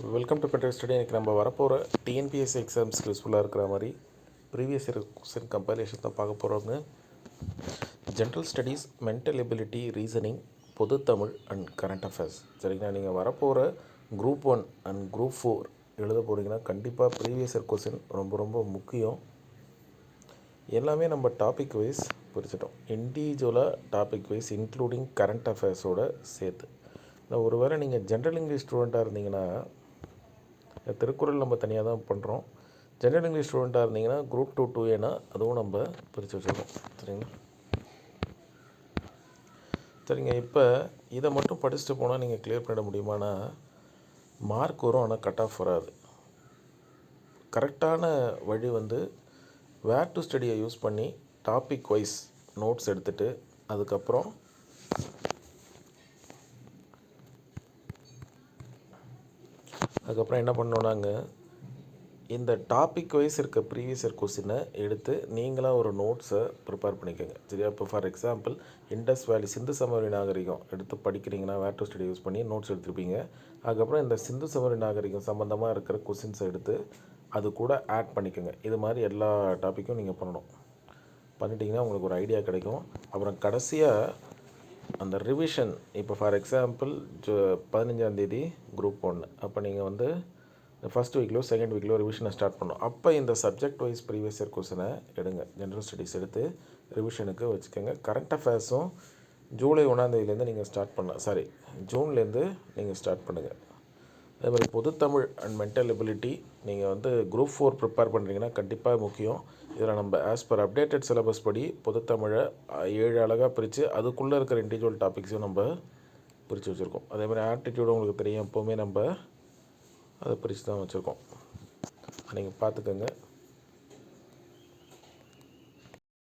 Welcome to better study. இன்றைக்கி நம்ம வரப்போகிற டிஎன்பிஎஸ்சி எக்ஸாம்ஸ்க்கு யூஸ்ஃபுல்லாக இருக்கிற மாதிரி ப்ரீவியஸ் இயர் கொஸ்டின் கம்பைலேஷன் தான் பார்க்க போகிறோங்க. General studies, mental ability, reasoning, பொது தமிழ் அண்ட் கரண்ட் அஃபேர்ஸ். சரிங்களா? நீங்கள் வரப்போகிற குரூப் 1 அண்ட் குரூப் 4 எழுத போகிறீங்கன்னா கண்டிப்பாக ப்ரீவியஸ் இயர் கொஸ்டின் ரொம்ப ரொம்ப முக்கியம். எல்லாமே நம்ம டாபிக் வைஸ் பிரிச்சிட்டோம், இண்டிவிஜுவலாக டாபிக் வைஸ் இன்க்ளூடிங் கரண்ட் அஃபேர்ஸோடு சேர்த்து. ஒருவேளை நீங்கள் ஜென்ரல் இங்கிலீஷ் ஸ்டூடெண்ட்டாக இருந்தீங்கன்னா திருக்குறள் நம்ம தனியாக தான் பண்ணுறோம். ஜென்ரல் இங்கிலீஷ் ஸ்டூடெண்ட்டாக இருந்தீங்கன்னா குரூப் 2 2ஏனா அதுவும் நம்ம பிரித்து வச்சுருக்கோம். சரிங்களா? சரிங்க, இப்போ இதை மட்டும் படிச்சுட்டு போனால் நீங்கள் கிளியர் பண்ணிட முடியுமானா மார்க் வரும், ஆனால் கட் ஆஃப் வராது. கரெக்டான வழி வேர் டு ஸ்டடியை யூஸ் பண்ணி டாபிக் வைஸ் நோட்ஸ் எடுத்துகிட்டு அதுக்கப்புறம் என்ன பண்ணோன்னாங்க, இந்த டாபிக் வைஸ் இருக்க ப்ரீவியஸ் இயர் கொஸ்டினை எடுத்து நீங்களாக ஒரு நோட்ஸை ப்ரிப்பேர் பண்ணிக்கோங்க. சரியா? இப்போ ஃபார் எக்ஸாம்பிள் இண்டஸ் வேலி சிந்து சமவெளி நாகரிகம் எடுத்து படிக்கிறீங்கன்னா வேர் டு ஸ்டடி யூஸ் பண்ணி நோட்ஸ் எடுத்துருப்பீங்க. அதுக்கப்புறம் இந்த சிந்து சமவெளி நாகரிகம் சம்மந்தமாக இருக்கிற கொஸ்டின்ஸை எடுத்து அது கூட ஆட் பண்ணிக்கோங்க. இது மாதிரி எல்லா டாப்பிக்கும் நீங்கள் பண்ணணும். பண்ணிட்டீங்கன்னா உங்களுக்கு ஒரு ஐடியா கிடைக்கும். அப்புறம் கடைசியாக அந்த ரிவிஷன், இப்போ ஃபார் எக்ஸாம்பிள் 15ஆந்தேதி குரூப் 1, அப்போ நீங்கள் ஃபஸ்ட் வீக்லோ செகண்ட் வீக்லோ ரிவிஷனை ஸ்டார்ட் பண்ணணும். அப்போ இந்த சப்ஜெக்ட் வைஸ் ப்ரீவியஸ் இயர் கொஸ்டினை எடுங்க, ஜென்ரல் ஸ்டடீஸ் எடுத்து ரிவிஷனுக்கு வச்சுக்கோங்க. கரண்ட் அஃபேர்ஸும் ஜூலை 1ஆந்தேதியிலேருந்து நீங்கள் ஸ்டார்ட் பண்ணலாம், ஜூன்லேருந்து நீங்கள் ஸ்டார்ட் பண்ணுங்கள். அதே மாதிரி பொது தமிழ் அண்ட் மென்டல் எபிலிட்டி நீங்கள் குரூப் 4 ப்ரிப்பேர் பண்ணுறீங்கன்னா கண்டிப்பாக முக்கியம். இதில் நம்ம ஆஸ் பர் அப்டேட்டட் சிலபஸ் படி பொது தமிழை 7 அழகாக பிரித்து அதுக்குள்ளே இருக்கிற இண்டிவிஜுவல் டாபிக்ஸையும் நம்ம பிரித்து வச்சுருக்கோம். அதே மாதிரி ஆப்டிடியூடும் உங்களுக்கு தெரியும், எப்போவுமே நம்ம அதை பிரித்து தான் வச்சுருக்கோம். நீங்கள் பார்த்துக்கோங்க.